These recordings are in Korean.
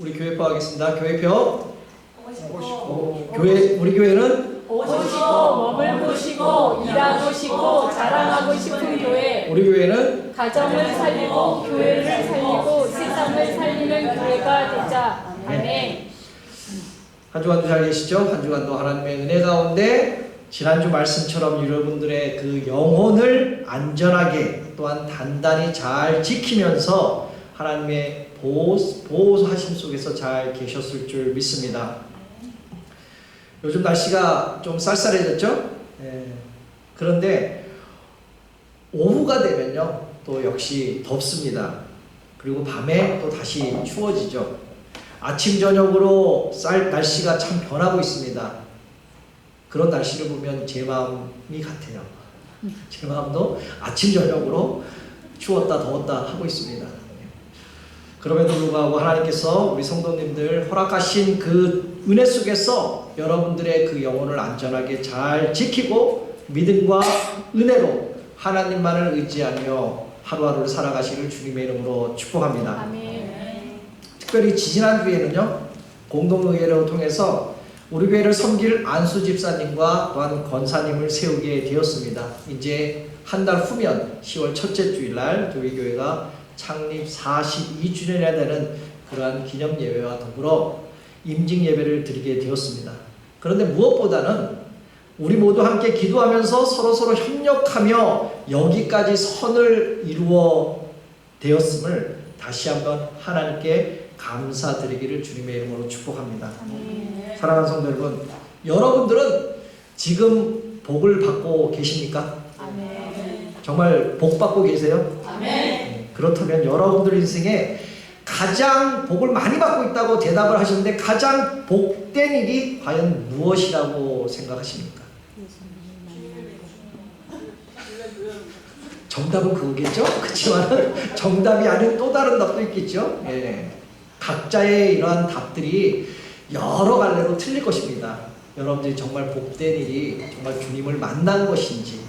우리 교회표 하겠습니다. 교회표. 오시고 우리 교회는 오시고 머물고 일하고 쉬고 자랑하고 싶은 교회. 우리 교회는 가정을 살리고 교회를 살리고 세상을 살리는 교회가 되자. 아멘. 한 주간도 잘 계시죠? 한 주간도 하나님의 은혜 가운데 지난주 말씀처럼 여러분들의 그 영혼을 안전하게 또한 단단히 잘 지키면서 하나님의 보호하심 속에서 잘 계셨을 줄 믿습니다. 요즘 날씨가 좀 쌀쌀해졌죠? 그런데 오후가 되면요 또 역시 덥습니다. 그리고 밤에 또 다시 추워지죠. 아침 저녁으로 날씨가 참 변하고 있습니다. 그런 날씨를 보면 제 마음이 같아요. 제 마음도 아침 저녁으로 추웠다 더웠다 하고 있습니다. 그럼에도 불구하고 하나님께서 우리 성도님들 허락하신 그 은혜 속에서 여러분들의 그 영혼을 안전하게 잘 지키고 믿음과 은혜로 하나님만을 의지하며 하루하루를 살아가시를 주님의 이름으로 축복합니다. 아멘. 특별히 지지난주에는요 공동의회를 통해서 우리 교회를 섬길 안수 집사님과 또한 권사님을 세우게 되었습니다. 이제 한 달 후면 10월 첫째 주일날 저희 교회가 창립 42주년이 되는 그러한 기념 예배와 더불어 임직 예배를 드리게 되었습니다. 그런데 무엇보다는 우리 모두 함께 기도하면서 서로 협력하며 여기까지 선을 이루어 되었음을 다시 한번 하나님께 감사드리기를 주님의 이름으로 축복합니다. 아멘. 사랑하는 성도 여러분, 여러분들은 지금 복을 받고 계십니까? 아멘. 정말 복 받고 계세요? 아멘. 그렇다면 여러분들 인생에 가장 복을 많이 받고 있다고 대답을 하셨는데 가장 복된 일이 과연 무엇이라고 생각하십니까? 정답은 그거겠죠? 그렇지만 정답이 아닌 또 다른 답도 있겠죠? 각자의 이러한 답들이 여러 갈래로 틀릴 것입니다. 여러분들이 정말 복된 일이 정말 주님을 만난 것인지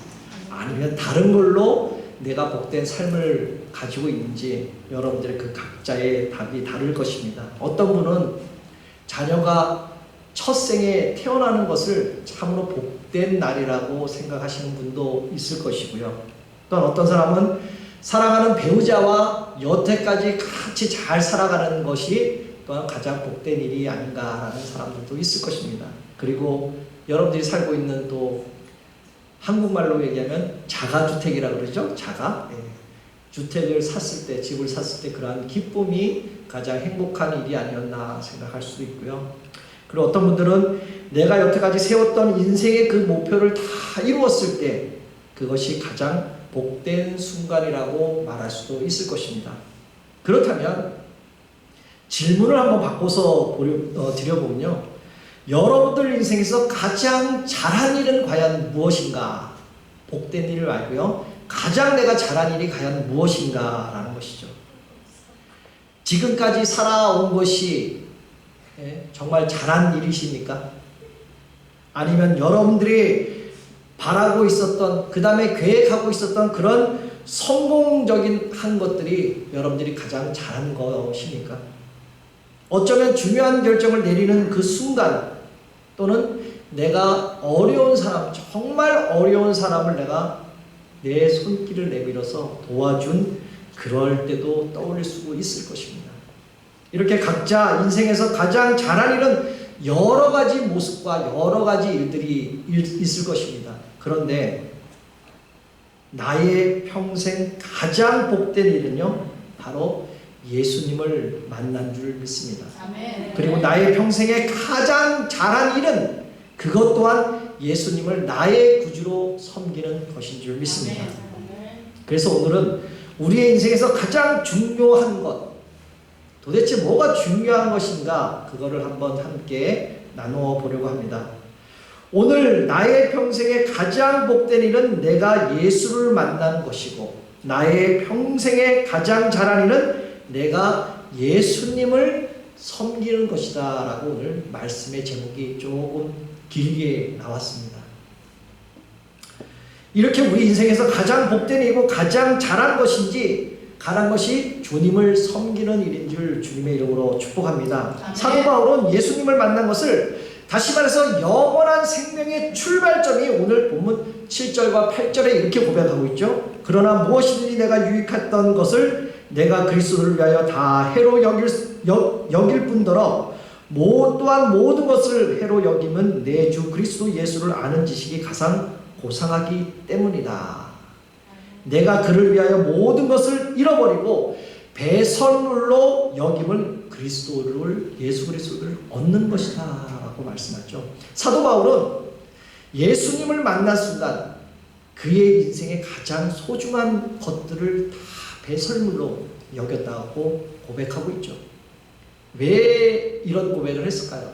아니면 다른 걸로 내가 복된 삶을 가지고 있는지 여러분들의 그 각자의 답이 다를 것입니다. 어떤 분은 자녀가 첫 생에 태어나는 것을 참으로 복된 날이라고 생각하시는 분도 있을 것이고요. 또한 어떤 사람은 사랑하는 배우자와 여태까지 같이 잘 살아가는 것이 또한 가장 복된 일이 아닌가라는 사람들도 있을 것입니다. 그리고 여러분들이 살고 있는 또 한국말로 얘기하면 자가주택이라고 그러죠. 주택을 샀을 때, 집을 샀을 때 그러한 기쁨이 가장 행복한 일이 아니었나 생각할 수도 있고요. 그리고 어떤 분들은 내가 여태까지 세웠던 인생의 그 목표를 다 이루었을 때 그것이 가장 복된 순간이라고 말할 수도 있을 것입니다. 그렇다면 질문을 한번 바꿔서 드려보면요. 여러분들 인생에서 가장 잘한 일은 과연 무엇인가? 복된 일을 알고요. 가장 내가 잘한 일이 과연 무엇인가? 라는 것이죠. 지금까지 살아온 것이 정말 잘한 일이십니까? 아니면 여러분들이 바라고 있었던, 그 다음에 계획하고 있었던 그런 성공적인 한 것들이 여러분들이 가장 잘한 것입니까? 어쩌면 중요한 결정을 내리는 그 순간 또는 내가 어려운 사람, 정말 어려운 사람을 내가 내 손길을 내밀어서 도와준 그럴 때도 떠올릴 수 있을 것입니다. 이렇게 각자 인생에서 가장 잘한 일은 여러 가지 모습과 여러 가지 일들이 있을 것입니다. 그런데 나의 평생 가장 복된 일은요, 바로 예수님을 만난 줄 믿습니다. 아멘. 그리고 나의 평생에 가장 잘한 일은 그것 또한 예수님을 나의 구주로 섬기는 것인 줄 믿습니다. 그래서 오늘은 우리의 인생에서 가장 중요한 것, 도대체 뭐가 중요한 것인가, 그거를 한번 함께 나누어 보려고 합니다. 오늘 나의 평생에 가장 복된 일은 내가 예수를 만난 것이고, 나의 평생에 가장 잘한 일은 내가 예수님을 섬기는 것이다 라고 오늘 말씀의 제목이 조금 길게 나왔습니다. 이렇게 우리 인생에서 가장 복된 일이고 가장 잘한 것인지 가는 것이 주님을 섬기는 일인 줄 주님의 이름으로 축복합니다. 사도 바울은 예수님을 만난 것을 다시 말해서 영원한 생명의 출발점이 오늘 본문 7절과 8절에 이렇게 고백하고 있죠. 그러나 무엇이든지 내가 유익했던 것을 내가 그리스도를 위하여 다 해로 여길 뿐더러 또한 모든 것을 해로 여김은 내 주 그리스도 예수를 아는 지식이 가장 고상하기 때문이다. 내가 그를 위하여 모든 것을 잃어버리고 배설물로 여김은 예수 그리스도를 얻는 것이다 라고 말씀하죠. 사도 바울은 예수님을 만난 순간 그의 인생의 가장 소중한 것들을 다 배설물로 여겼다고 고백하고 있죠. 왜 이런 고백을 했을까요?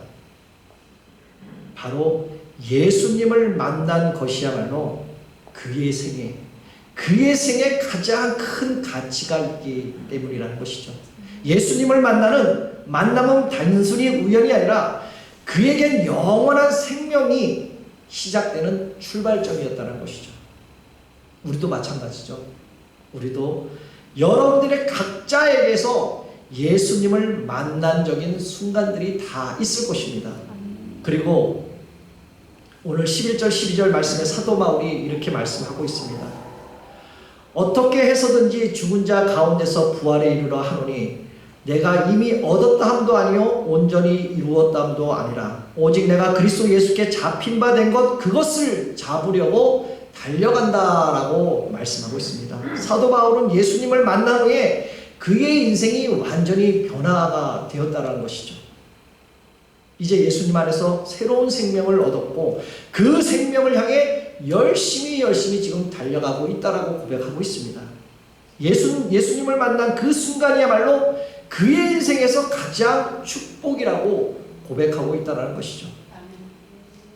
바로 예수님을 만난 것이야말로 그의 생에 가장 큰 가치가 있기 때문이라는 것이죠. 예수님을 만남은 단순히 우연이 아니라 그에겐 영원한 생명이 시작되는 출발점이었다는 것이죠. 우리도 마찬가지죠. 우리도 여러분들의 각자에게서 예수님을 만난 적인 순간들이 다 있을 것입니다. 그리고 오늘 11절 12절 말씀에 사도 바울이 이렇게 말씀하고 있습니다. 어떻게 해서든지 죽은 자 가운데서 부활에 이르러 하노니 내가 이미 얻었다 함도 아니요 온전히 이루었다 함도 아니라 오직 내가 그리스도 예수께 잡힌 바 된 것 그것을 잡으려고 달려간다라고 말씀하고 있습니다. 사도 바울은 예수님을 만난 후에 그의 인생이 완전히 변화가 되었다는 것이죠. 이제 예수님 안에서 새로운 생명을 얻었고 그 생명을 향해 열심히 지금 달려가고 있다라고 고백하고 있습니다. 예수님을 만난 그 순간이야말로 그의 인생에서 가장 축복이라고 고백하고 있다는 것이죠.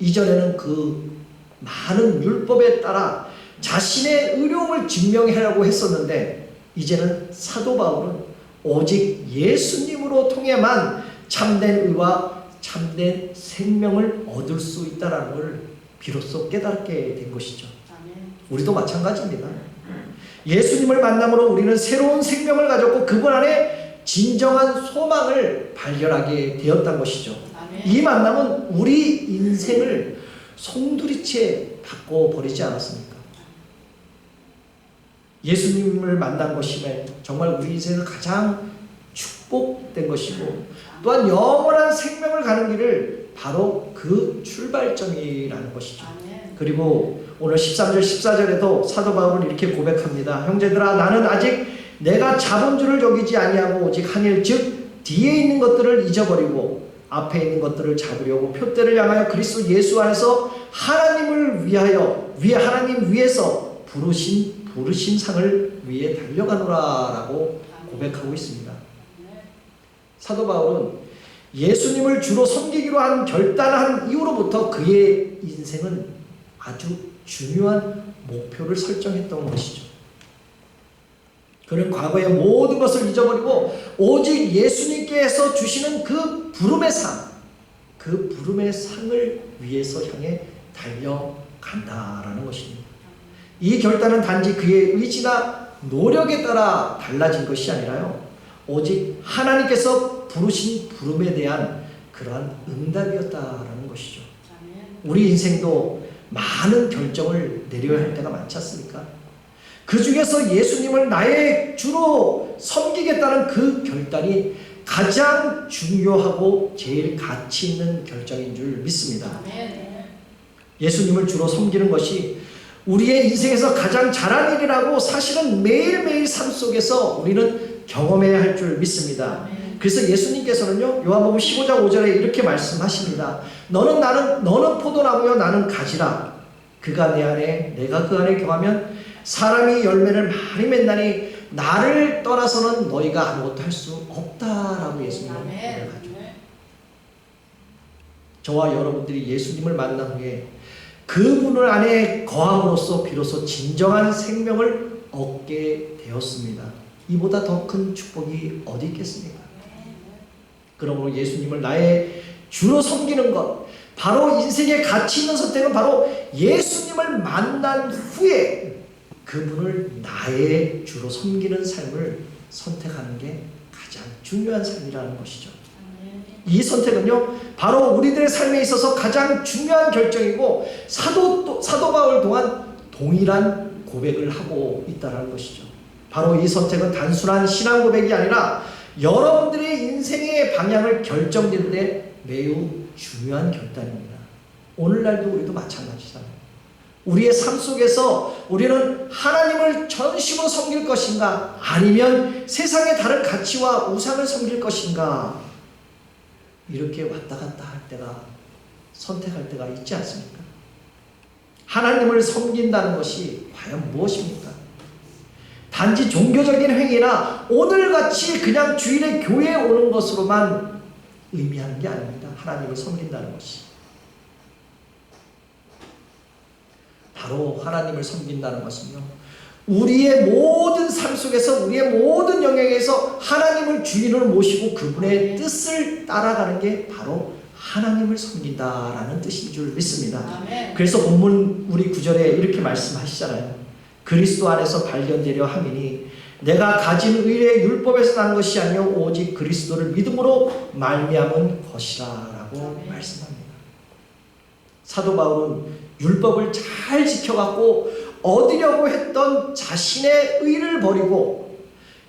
이전에는 그 많은 율법에 따라 자신의 의로움을 증명하려고 했었는데 이제는 사도 바울은 오직 예수님으로 통해만 참된 의와 참된 생명을 얻을 수 있다는 걸 비로소 깨닫게 된 것이죠. 우리도 마찬가지입니다. 예수님을 만남으로 우리는 새로운 생명을 가졌고 그분 안에 진정한 소망을 발견하게 되었던 것이죠. 이 만남은 우리 인생을 송두리째 바꿔버리지 않았습니까? 예수님을 만난 것이면 정말 우리 인생에서 가장 축복된 것이고 또한 영원한 생명을 가는 길을 바로 그 출발점이라는 것이죠. 그리고 오늘 13절 14절에도 사도 바울은 이렇게 고백합니다. 형제들아 나는 아직 내가 잡은 줄을 여기지 아니하고 오직 한 일 즉 뒤에 있는 것들을 잊어버리고 앞에 있는 것들을 잡으려고 표대를 향하여 그리스도 예수 안에서 하나님 위에서 부르신 상을 위해 달려가노라라고 고백하고 있습니다. 사도 바울은 예수님을 주로 섬기기로 한 결단한 이후로부터 그의 인생은 아주 중요한 목표를 설정했던 것이죠. 그는 과거의 모든 것을 잊어버리고 오직 예수님께서 주시는 그 부름의 상을 위해서 향해 달려간다라는 것입니다. 이 결단은 단지 그의 의지나 노력에 따라 달라진 것이 아니라요. 오직 하나님께서 부르신 부름에 대한 그러한 응답이었다라는 것이죠. 우리 인생도 많은 결정을 내려야 할 때가 많지 않습니까? 그 중에서 예수님을 나의 주로 섬기겠다는 그 결단이 가장 중요하고 제일 가치 있는 결정인 줄 믿습니다. 예수님을 주로 섬기는 것이 우리의 인생에서 가장 잘한 일이라고 사실은 매일매일 삶 속에서 우리는 경험해야 할 줄 믿습니다. 그래서 예수님께서는요 요한복음 15장 5절에 이렇게 말씀하십니다. 너는 포도나무요 나는 가지라. 그가 내 안에 내가 그 안에 거하면 사람이 열매를 많이 맺나니 나를 떠나서는 너희가 아무것도 할 수 없다라고 예수님은 고백하죠. 저와 여러분들이 예수님을 만난 후에 그분을 안에 거함으로써 비로소 진정한 생명을 얻게 되었습니다. 이보다 더 큰 축복이 어디 있겠습니까? 그러므로 예수님을 나의 주로 섬기는 것, 바로 인생의 가치 있는 선택은 바로 예수님을 만난 후에 그분을 나의 주로 섬기는 삶을 선택하는 게 가장 중요한 삶이라는 것이죠. 이 선택은요, 바로 우리들의 삶에 있어서 가장 중요한 결정이고 사도 바울 또한 동일한 고백을 하고 있다는 것이죠. 바로 이 선택은 단순한 신앙 고백이 아니라 여러분들의 인생의 방향을 결정짓는 데 매우 중요한 결단입니다. 오늘날도 우리도 마찬가지잖아요. 우리의 삶 속에서 우리는 하나님을 전심으로 섬길 것인가, 아니면 세상의 다른 가치와 우상을 섬길 것인가, 이렇게 왔다 갔다 할 때가, 선택할 때가 있지 않습니까? 하나님을 섬긴다는 것이 과연 무엇입니까? 단지 종교적인 행위나 오늘같이 그냥 주일에 교회에 오는 것으로만 의미하는 게 아닙니다. 하나님을 섬긴다는 것이. 바로 하나님을 섬긴다는 것은요, 우리의 모든 삶 속에서, 우리의 모든 영역에서 하나님을 주인으로 모시고 그분의 뜻을 따라가는 게 바로 하나님을 섬긴다라는 뜻인 줄 믿습니다. 아멘. 그래서 본문 우리 9절에 이렇게 말씀하시잖아요. 그리스도 안에서 발견되려 함이니 내가 가진 의의 율법에서 난 것이 아니요 오직 그리스도를 믿음으로 말미암은 것이라 라고 말씀합니다. 사도 바울은 율법을 잘 지켜갖고 얻으려고 했던 자신의 의를 버리고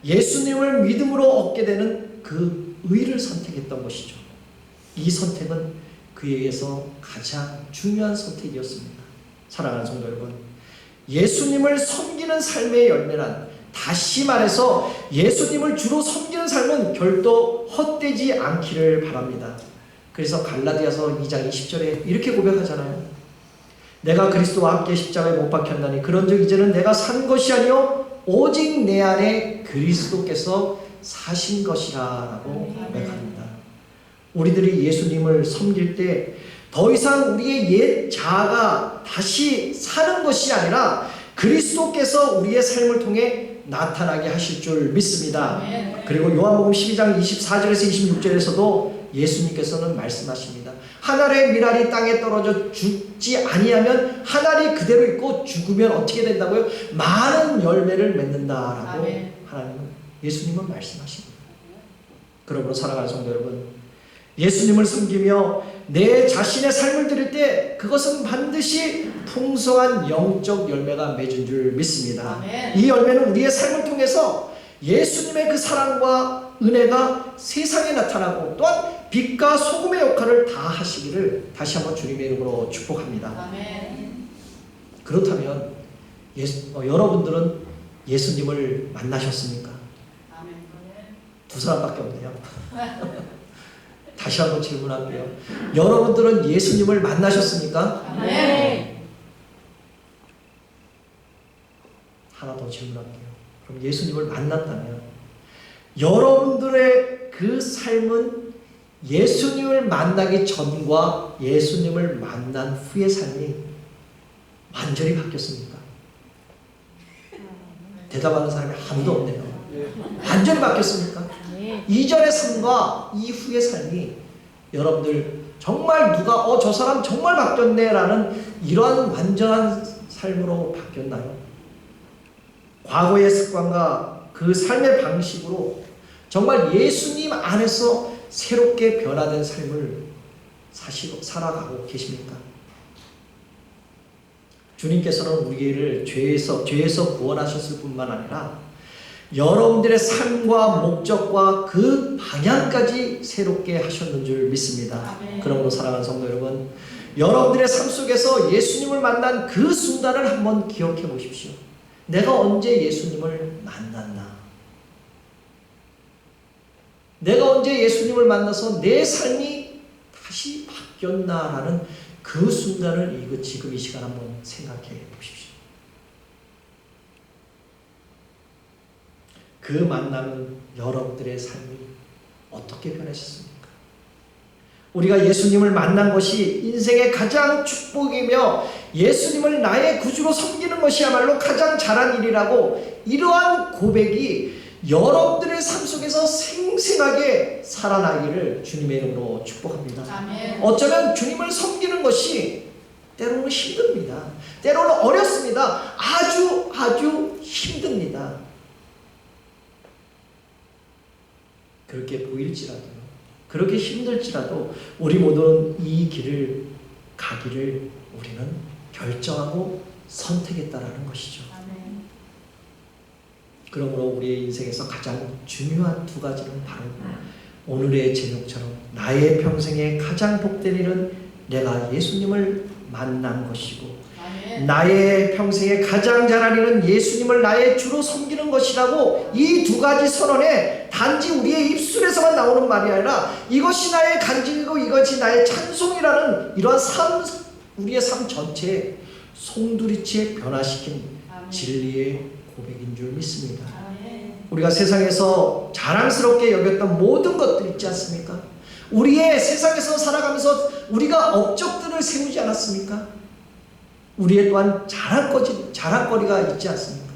예수님을 믿음으로 얻게 되는 그 의를 선택했던 것이죠. 이 선택은 그에게서 가장 중요한 선택이었습니다. 사랑하는 성도 여러분, 예수님을 섬기는 삶의 열매란, 다시 말해서 예수님을 주로 섬기는 삶은 결도 헛되지 않기를 바랍니다. 그래서 갈라디아서 2장 20절에 이렇게 고백하잖아요. 내가 그리스도와 함께 십자가에 못 박혔나니 그런즉 이제는 내가 산 것이 아니요 오직 내 안에 그리스도께서 사신 것이라 라고 고백합니다. 우리들이 예수님을 섬길 때 더 이상 우리의 옛 자아가 다시 사는 것이 아니라 그리스도께서 우리의 삶을 통해 나타나게 하실 줄 믿습니다. 그리고 요한복음 12장 24절에서 26절에서도 예수님께서는 말씀하십니다. 한 알의 밀알이 땅에 떨어져 죽지 아니하면 한 알이 그대로 있고 죽으면 어떻게 된다고요? 많은 열매를 맺는다라고 하나님은, 예수님은 말씀하십니다. 그러므로 사랑하는 성도 여러분, 예수님을 섬기며 내 자신의 삶을 드릴 때 그것은 반드시 풍성한 영적 열매가 맺은 줄 믿습니다. 아멘. 이 열매는 우리의 삶을 통해서 예수님의 그 사랑과 은혜가 세상에 나타나고 또한 빛과 소금의 역할을 다 하시기를 다시 한번 주님의 이름으로 축복합니다. 아멘. 그렇다면 여러분들은 예수님을 만나셨습니까? 아멘. 두 사람밖에 없네요. 다시 한번 질문할게요. 여러분들은 예수님을 만나셨습니까? 네. 하나 더 질문할게요. 그럼 예수님을 만났다면 여러분들의 그 삶은 예수님을 만나기 전과 예수님을 만난 후의 삶이 완전히 바뀌었습니까? 대답하는 사람이 아무도 없네요. 완전히 바뀌었습니까? 이전의 삶과 이후의 삶이 여러분들 정말 누가 저 사람 정말 바뀌었네 라는 이러한 완전한 삶으로 바뀌었나요? 과거의 습관과 그 삶의 방식으로 정말 예수님 안에서 새롭게 변화된 삶을 살아가고 계십니까? 주님께서는 우리를 죄에서 구원하셨을 뿐만 아니라 여러분들의 삶과 목적과 그 방향까지 새롭게 하셨는 줄 믿습니다. 그러므로 사랑하는 성도 여러분, 여러분들의 삶 속에서 예수님을 만난 그 순간을 한번 기억해 보십시오. 내가 언제 예수님을 만났나? 내가 언제 예수님을 만나서 내 삶이 다시 바뀌었나라는 그 순간을 지금 이 시간 한번 생각해 보십시오. 그 만남은 여러분들의 삶이 어떻게 변하셨습니까? 우리가 예수님을 만난 것이 인생의 가장 축복이며 예수님을 나의 구주로 섬기는 것이야말로 가장 잘한 일이라고, 이러한 고백이 여러분들의 삶 속에서 생생하게 살아나기를 주님의 이름으로 축복합니다. 아멘. 어쩌면 주님을 섬기는 것이 때로는 힘듭니다. 때로는 어렵습니다. 아주 힘듭니다. 그렇게 보일지라도, 그렇게 힘들지라도 우리 모두는 이 길을 가기를 우리는 결정하고 선택했다라는 것이죠. 그러므로 우리의 인생에서 가장 중요한 두 가지는 바로 오늘의 제목처럼 나의 평생에 가장 복된 일은 내가 예수님을 만난 것이고, 나의 평생에 가장 잘한 일은 예수님을 나의 주로 섬기는 것이라고, 이 두 가지 선언에 단지 우리의 입술에서만 나오는 말이 아니라 이것이 나의 간증이고 이것이 나의 찬송이라는 이러한 우리의 삶 전체에 송두리째 변화시킨 진리의 고백인 줄 믿습니다. 우리가 세상에서 자랑스럽게 여겼던 모든 것들 있지 않습니까? 우리의 세상에서 살아가면서 우리가 업적들을 세우지 않았습니까? 우리의 또한 자랑거리가 있지 않습니까?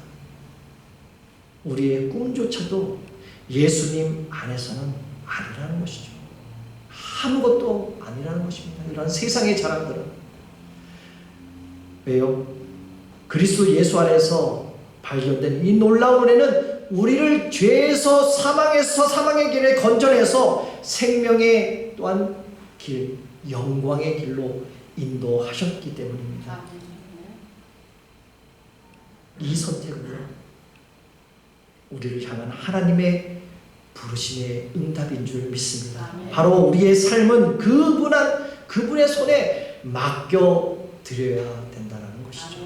우리의 꿈조차도 예수님 안에서는 아니라는 것이죠. 아무것도 아니라는 것입니다. 이런 세상의 자랑들은. 왜요? 그리스도 예수 안에서 발견된 이 놀라운 은혜는 우리를 죄에서 사망의 길에 건져내서 생명의 또한 길, 영광의 길로 인도하셨기 때문입니다. 이 선택은요, 우리를 향한 하나님의 부르심의 응답인 줄 믿습니다. 바로 우리의 삶은 그분의 손에 맡겨드려야 된다는 것이죠.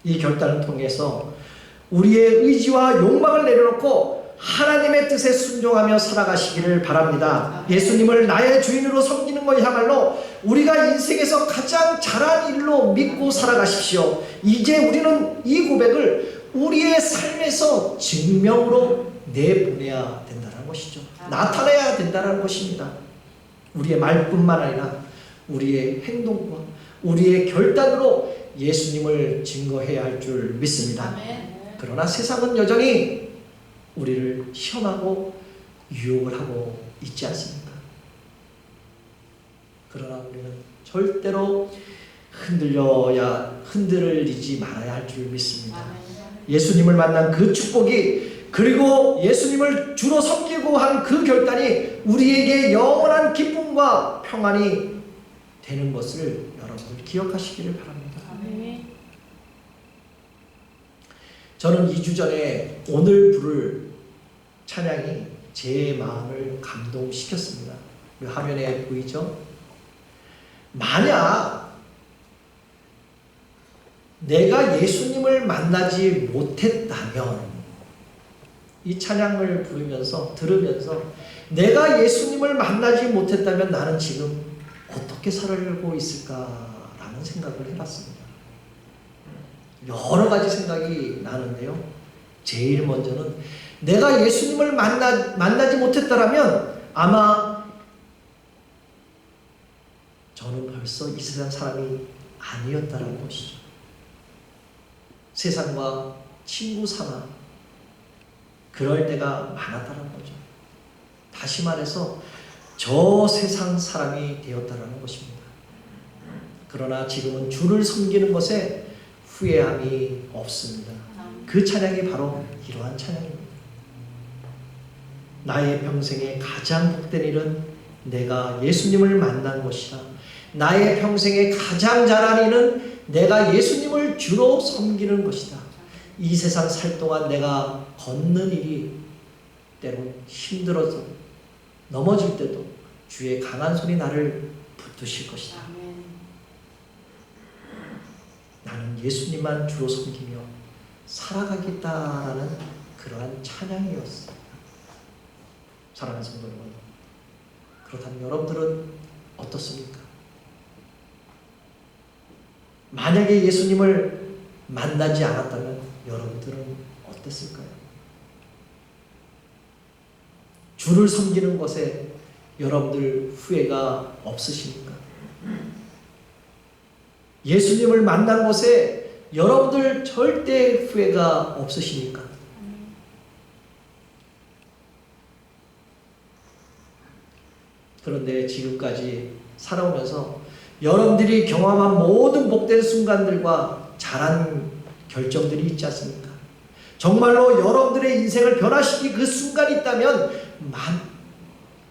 이 결단을 통해서 우리의 의지와 욕망을 내려놓고 하나님의 뜻에 순종하며 살아가시기를 바랍니다. 예수님을 나의 주인으로 섬기는 것이야말로 우리가 인생에서 가장 잘한 일로 믿고 살아가십시오. 이제 우리는 이 고백을 우리의 삶에서 증명으로 내보내야 된다는 것이죠. 나타내야 된다는 것입니다. 우리의 말뿐만 아니라 우리의 행동과 우리의 결단으로 예수님을 증거해야 할 줄 믿습니다. 그러나 세상은 여전히 우리를 시험하고 유혹을 하고 있지 않습니까? 그러나 우리는 절대로 흔들리지 말아야 할 줄 믿습니다. 예수님을 만난 그 축복이, 그리고 예수님을 주로 섬기고 한 그 결단이 우리에게 영원한 기쁨과 평안이 되는 것을 여러분들 기억하시기를 바랍니다. 저는 2주 전에 오늘 부를 찬양이 제 마음을 감동시켰습니다. 화면에 보이죠? 만약 내가 예수님을 만나지 못했다면, 이 찬양을 들으면서 내가 예수님을 만나지 못했다면 나는 지금 어떻게 살고 있을까라는 생각을 해봤습니다. 여러 가지 생각이 나는데요. 제일 먼저는 내가 예수님을 만나지 못했더라면 아마 저는 벌써 이 세상 사람이 아니었다는 것이죠. 세상과 친구 삼아 그럴 때가 많았다는 거죠. 다시 말해서 저 세상 사람이 되었다는 것입니다. 그러나 지금은 주를 섬기는 것에 후회함이 없습니다. 그 찬양이 바로 이러한 찬양입니다. 나의 평생에 가장 복된 일은 내가 예수님을 만난 것이라. 나의 평생에 가장 잘한 일은 내가 예수님을 주로 섬기는 것이다. 이 세상 살 동안 내가 걷는 일이 때로 힘들어서 넘어질 때도 주의 강한 손이 나를 붙드실 것이다. 나는 예수님만 주로 섬기며 살아가겠다라는 그러한 찬양이었습니다. 사랑하는 성도 여러분, 그렇다면 여러분들은 어떻습니까? 만약에 예수님을 만나지 않았다면 여러분들은 어땠을까요? 주를 섬기는 것에 여러분들 후회가 없으십니까? 예수님을 만난 것에 여러분들 절대 후회가 없으십니까? 그런데 지금까지 살아오면서 여러분들이 경험한 모든 복된 순간들과 잘한 결정들이 있지 않습니까? 정말로 여러분들의 인생을 변화시킨 그 순간이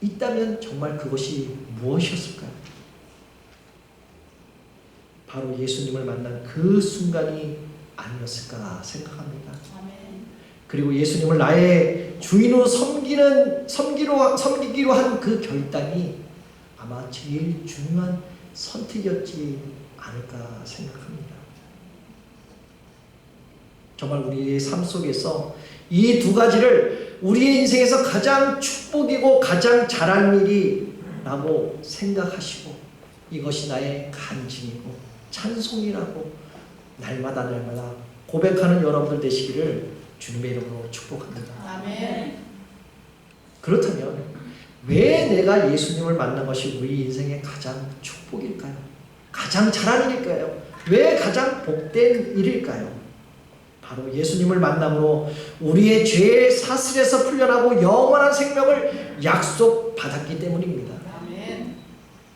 있다면 정말 그것이 무엇이었을까요? 바로 예수님을 만난 그 순간이 아니었을까 생각합니다. 그리고 예수님을 나의 주인으로 섬기기로 한 그 결단이 아마 제일 중요한 선택이었지 않을까 생각합니다. 정말 우리의 삶 속에서 이 두 가지를 우리의 인생에서 가장 축복이고 가장 잘한 일이라고 생각하시고 이것이 나의 간증이고 찬송이라고 날마다 고백하는 여러분들 되시기를 주님의 이름으로 축복합니다. 아멘. 그렇다면 왜 내가 예수님을 만난 것이 우리 인생의 가장 축복일까요? 가장 잘한 일일까요? 왜 가장 복된 일일까요? 바로 예수님을 만남으로 우리의 죄의 사슬에서 풀려나고 영원한 생명을 약속받았기 때문입니다. 아멘.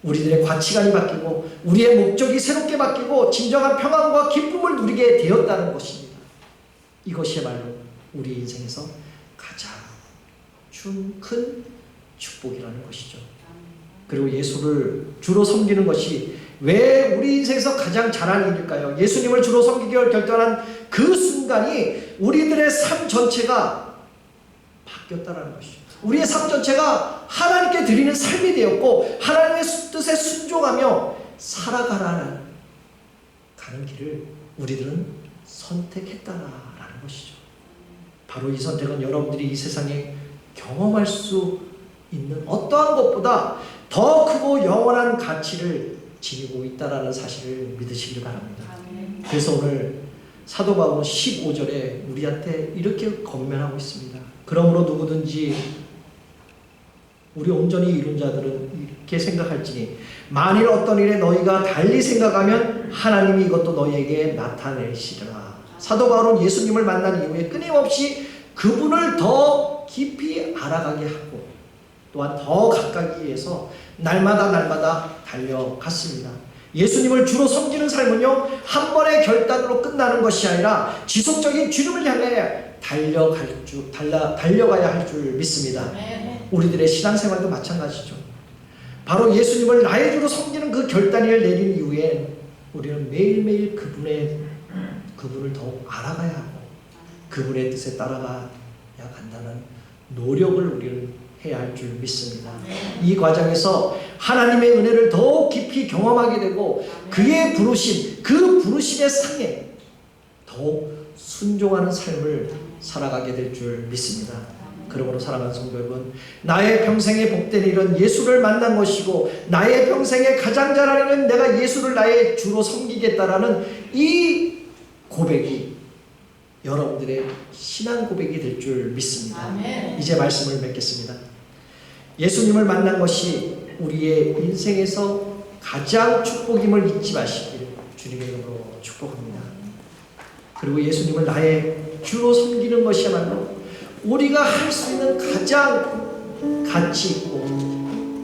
우리들의 가치관이 바뀌고 우리의 목적이 새롭게 바뀌고 진정한 평안과 기쁨을 누리게 되었다는 것입니다. 이것이야말로 우리 인생에서 가장 큰 축복이라는 것이죠. 그리고 예수를 주로 섬기는 것이 왜 우리 인생에서 가장 잘한 일일까요? 예수님을 주로 섬기기를 결단한 그 순간이 우리들의 삶 전체가 바뀌었다는 것이죠. 우리의 삶 전체가 하나님께 드리는 삶이 되었고 하나님의 뜻에 순종하며 살아가는 길을 우리들은 선택했다라는 것이죠. 바로 이 선택은 여러분들이 이 세상에 경험할 수 있는 어떠한 것보다 더 크고 영원한 가치를 지니고 있다라는 사실을 믿으시길 바랍니다. 아멘. 그래서 오늘 사도 바울은 15절에 우리한테 이렇게 권면하고 있습니다. 그러므로 누구든지 우리 온전히 이룬 자들은 이렇게 생각할지니 만일 어떤 일에 너희가 달리 생각하면 하나님이 이것도 너희에게 나타내시리라. 사도 바울은 예수님을 만난 이후에 끊임없이 그분을 더 깊이 알아가게 하고 또한 더 가까이 위해서 날마다 달려갔습니다. 예수님을 주로 섬기는 삶은요 한 번의 결단으로 끝나는 것이 아니라 지속적인 주님을 향해 달려가야 할 줄 믿습니다. 우리들의 신앙생활도 마찬가지죠. 바로 예수님을 나의 주로 섬기는 그 결단을 내린 이후에 우리는 매일매일 그분을 더욱 알아가야 하고 그분의 뜻에 따라가야 한다는 노력을 우리는 해야 할 줄 믿습니다. 이 과정에서 하나님의 은혜를 더욱 깊이 경험하게 되고 그의 부르심, 그 부르심의 상에 더욱 순종하는 삶을 살아가게 될 줄 믿습니다. 그러므로 사랑하는 성도 여러분, 나의 평생의 복된 일은 예수를 만난 것이고 나의 평생의 가장 잘한 일은 내가 예수를 나의 주로 섬기겠다라는 이 고백이 여러분들의 신앙 고백이 될 줄 믿습니다. 아멘. 이제 말씀을 맺겠습니다. 예수님을 만난 것이 우리의 인생에서 가장 축복임을 잊지 마시길 주님의 이름으로 축복합니다. 그리고 예수님을 나의 주로 섬기는 것이야말로 우리가 할 수 있는 가장 가치 있고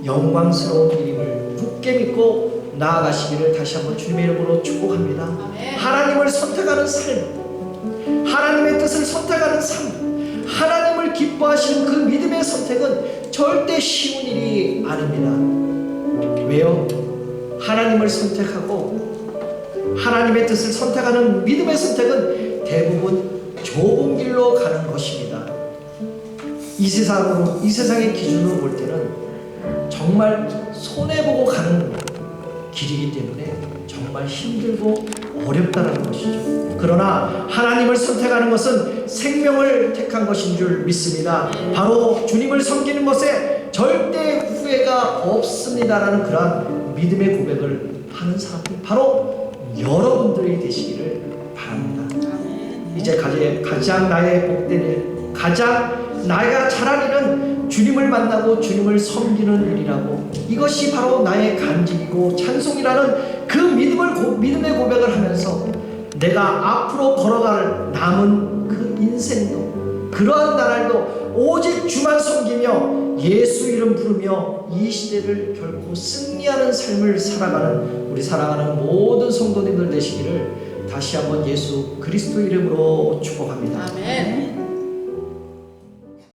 영광스러운 일임을 굳게 믿고 나아가시기를 다시 한번 주님의 이름으로 축복합니다. 아멘. 하나님을 선택하는 삶, 하나님의 뜻을 선택하는 삶, 하나님을 기뻐하시는 그 믿음의 선택은 절대 쉬운 일이 아닙니다. 왜요? 하나님을 선택하고 하나님의 뜻을 선택하는 믿음의 선택은 대부분 좁은 길로 가는 것입니다. 이 세상의 기준으로 볼 때는 정말 손해보고 가는 길이기 때문에 정말 힘들고 어렵다는 것이죠. 그러나 하나님을 선택하는 것은 생명을 택한 것인 줄 믿습니다. 바로 주님을 섬기는 것에 절대 후회가 없습니다라는 그러한 믿음의 고백을 하는 사람이 바로 여러분들이 되시기를 바랍니다. 이제 가장 나의 복된 일, 가장 나가 잘한 일은 주님을 만나고 주님을 섬기는 일이라고, 이것이 바로 나의 간직이고 찬송이라는 그 믿음의 고백을 하면서 내가 앞으로 걸어갈 남은 그 인생도, 그러한 나날도 오직 주만 섬기며 예수 이름 부르며 이 시대를 결코 승리하는 삶을 살아가는 우리 사랑하는 모든 성도님들 되시기를 다시 한번 예수 그리스도 이름으로 축복합니다. 아멘.